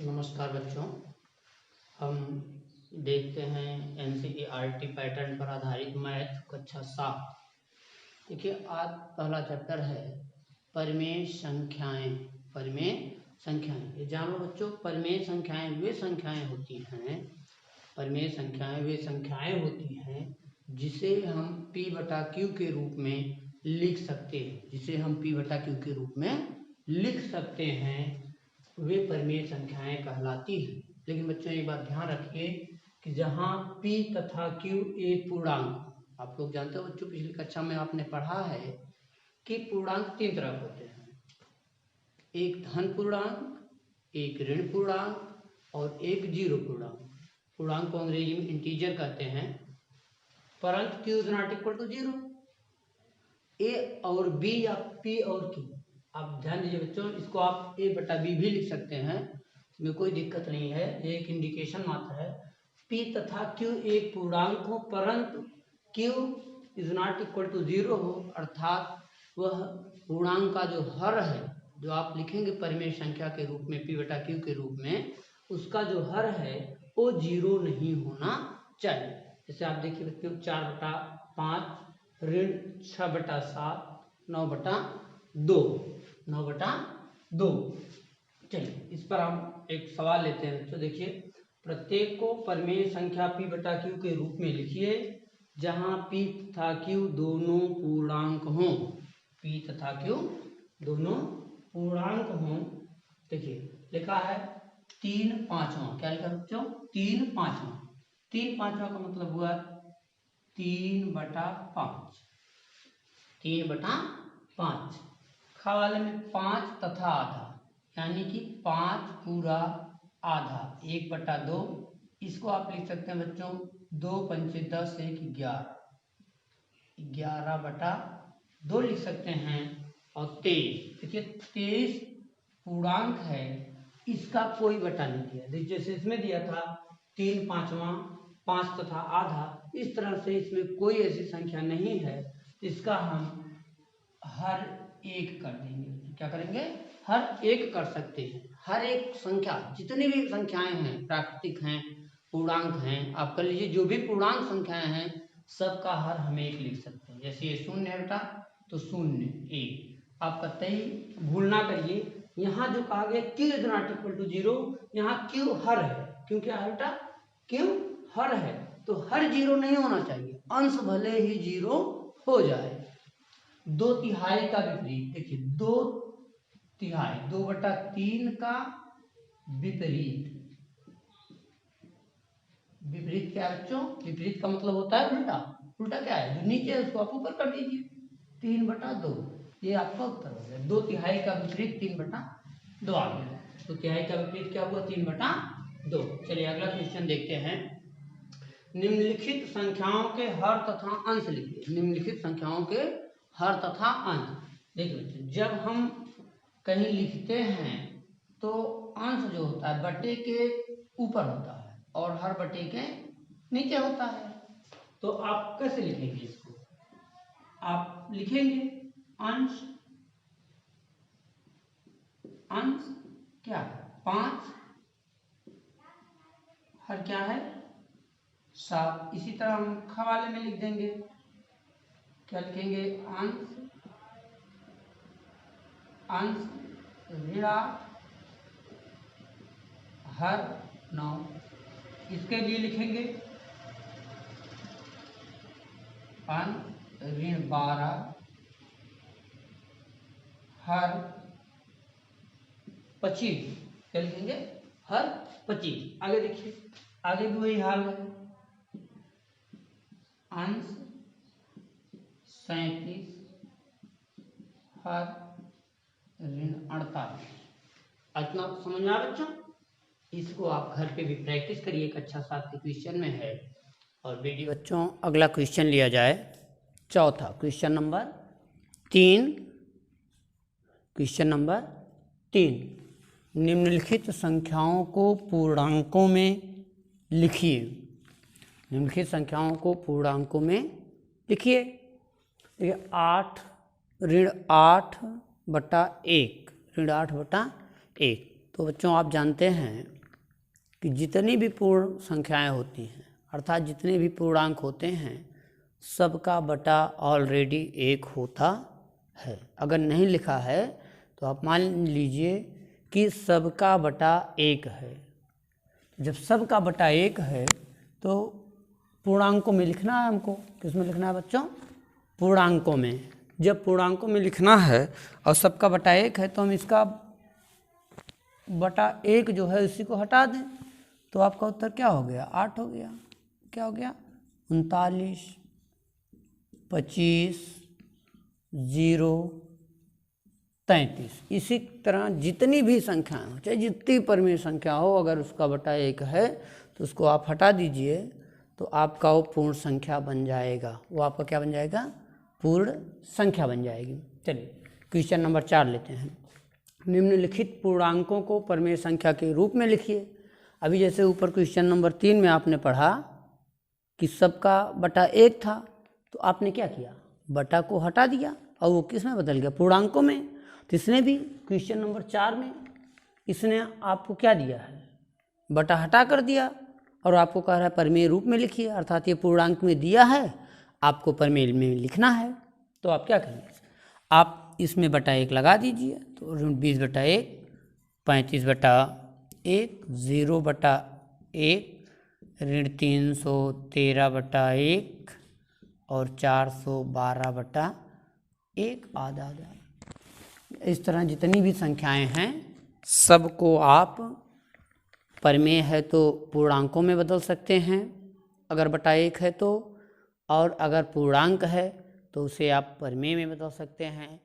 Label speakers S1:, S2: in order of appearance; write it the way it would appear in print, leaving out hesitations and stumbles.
S1: नमस्कार बच्चों, हम देखते हैं एनसीईआरटी पैटर्न पर आधारित मैथ कक्षा 7। देखिए, आज पहला चैप्टर है परिमेय संख्याएं। परिमेय संख्याएं, ये जानो बच्चों, परिमेय संख्याएं वे संख्याएं होती हैं, परिमेय संख्याएं वे संख्याएं होती हैं जिसे हम p बटा क्यू के रूप में लिख सकते हैं, जिसे हम p बटा क्यू के रूप में लिख सकते हैं, वे परिमेय संख्याएं कहलाती हैं। लेकिन बच्चों एक बात ध्यान रखिए कि जहाँ p तथा q एक पूर्णांक, आप लोग जानते हो बच्चों, पिछली कक्षा में आपने पढ़ा है कि पूर्णांक तीन तरह के होते हैं, एक धन पूर्णांक, एक ऋण पूर्णांक और एक जीरो पूर्णांक। पूर्णांक को अंग्रेजी में इंटीजर कहते हैं, परंतु q is not equal to zero. a और b या p और q, आप ध्यान दीजिए बच्चों, इसको आप a बटा b भी लिख सकते हैं, इसमें कोई दिक्कत नहीं है, ये एक इंडिकेशन मात्र है। p तथा q एक पूर्णांक हो परंतु q is not equal to zero हो, अर्थात वह पूर्णांक का जो हर है, जो आप लिखेंगे परिमेय संख्या के रूप में p बटा q के रूप में, उसका जो हर है वो जीरो नहीं होना चाहिए। जैसे आप देखिए बच्चों, 4/5 ऋण 6/7 9/2 9/2। चलिए इस पर हम एक सवाल लेते हैं बच्चों। देखिए, प्रत्येक को परिमेय संख्या p बटा q के रूप में लिखिए जहां p तथा q दोनों पूर्णांक हों। p तथा q दोनों पूर्णांक हों। देखिए लिखा है 3/5। क्या लिखा बच्चों? 3/5। 3/5 का मतलब हुआ 3/5। 3/5 खा वाले में 5 तथा आधा, यानी कि 5 पूरा आधा 1/2। इसको आप लिख सकते हैं बच्चों 2 पंचे 10 1 11, 11/2 लिख सकते हैं। और 23, देखिए 23 पूर्णांक है, इसका कोई बटा नहीं दिया। देखिए जैसे इसमें दिया था 3/5, 5 तथा आधा, इस तरह से इसमें कोई ऐसी संख्या नहीं है इसका हम हर एक कर देंगे। क्या करेंगे? हर एक कर सकते हैं। हर एक संख्या, जितनी भी संख्याएं हैं, प्राकृतिक हैं, पूर्णांक हैं, आप कर लीजिए, जो भी पूर्णांक संख्याएं हैं सबका हर हम एक लिख सकते हैं। जैसे ये 0 है बेटा, तो 0 1। आप कतई भूल ना करिए, यहाँ जो कहा गया q is not equal to zero, यहाँ q हर है। क्यों क्या है बेटा? q हर है, तो हर जीरो नहीं होना चाहिए, अंश भले ही जीरो हो जाए। 2/3 का विपरीत, देखिए 2/3 2/3 का विपरीत। विपरीत क्या है बच्चों? विपरीत का मतलब होता है उल्टा। उल्टा क्या है? जो नीचे है उसको आप ऊपर कर दीजिए। 3/2, ये आपका उत्तर हो गया। 2/3 का विपरीत 3/2 आ गया। तो तिहाई का विपरीत क्या हुआ? 3/2। चलिए अगला क्वेश्चन देखते हैं। निम्नलिखित संख्याओं के हर तथा अंश लिखिए। निम्नलिखित संख्याओं के हर तथा अंश। देखिए बच्चों, जब हम कहीं लिखते हैं तो अंश जो होता है बटे के ऊपर होता है और हर बटे के नीचे होता है। तो आप कैसे लिखेंगे इसको? आप लिखेंगे अंश, अंश क्या है? 5, हर क्या है? 7। इसी तरह हम खवाले में लिख देंगे। क्या लिखेंगे? अंश, अंश ऋण 8, हर 9। इसके लिए लिखेंगे अंश ऋण 12, हर 25। क्या लिखेंगे? हर 25। आगे देखिए, आगे भी वही हाल है। अंश 37, हर ऋण 48। इतना समझ में आया बच्चों? इसको आप घर पे भी प्रैक्टिस करिए, कक्षा 7 के क्वेश्चन में है। और बेटी बच्चों, अगला क्वेश्चन लिया जाए, चौथा क्वेश्चन नंबर 3। क्वेश्चन नंबर 3, निम्नलिखित संख्याओं को पूर्णांकों में लिखिए। निम्नलिखित संख्याओं को पूर्णांकों में लिखिए। देखिए 8 ऋण 8/1, ऋण 8/1। तो बच्चों आप जानते हैं कि जितनी भी पूर्ण संख्याएं होती हैं, अर्थात जितने भी पूर्णांक होते हैं, सबका बटा ऑलरेडी 1 होता है। अगर नहीं लिखा है तो आप मान लीजिए कि सबका बटा 1 है। जब सबका बटा 1 है तो पूर्णांकों में लिखना है हमको। किस में लिखना है बच्चों? पूर्णांकों में। जब पूर्णांकों में लिखना है और सबका बटा 1 है तो हम इसका बटा 1 जो है उसी को हटा दें, तो आपका उत्तर क्या हो गया? 8 हो गया। क्या हो गया? 39, 25, 0, 33। इसी तरह जितनी भी संख्याएं हो, चाहे जितनी परिमेय संख्या हो, अगर उसका बटा 1 है तो उसको आप हटा दीजिए तो आपका वो पूर्ण संख्या बन जाएगा। वो आपका क्या बन जाएगा? पूर्ण संख्या बन जाएगी। चलिए क्वेश्चन नंबर 4 लेते हैं। निम्नलिखित पूर्णांकों को परिमेय संख्या के रूप में लिखिए। अभी जैसे ऊपर क्वेश्चन नंबर 3 में आपने पढ़ा कि सबका बटा 1 था, तो आपने क्या किया? बटा को हटा दिया और वो किस में बदल गया? पूर्णांकों में। तो इसने भी क्वेश्चन नंबर 4 में इसने आपको क्या दिया है? बटा हटा कर दिया और आपको कह रहा है परिमेय रूप में लिखिए, अर्थात ये पूर्णांक में दिया है, आपको परिमेय में लिखना है। तो आप क्या करेंगे? आप इसमें बटा 1 लगा दीजिए, तो 20 बटा 1, 35 बटा 1, 0 बटा 1, ऋण 313 बटा 1 और 412 बटा 1 आधा आधा। इस तरह जितनी भी संख्याएं हैं सबको आप परिमेय है तो पूर्णांकों में बदल सकते हैं अगर बटा 1 है तो, और अगर पूर्णांक है तो उसे आप परिमेय में बदल सकते हैं।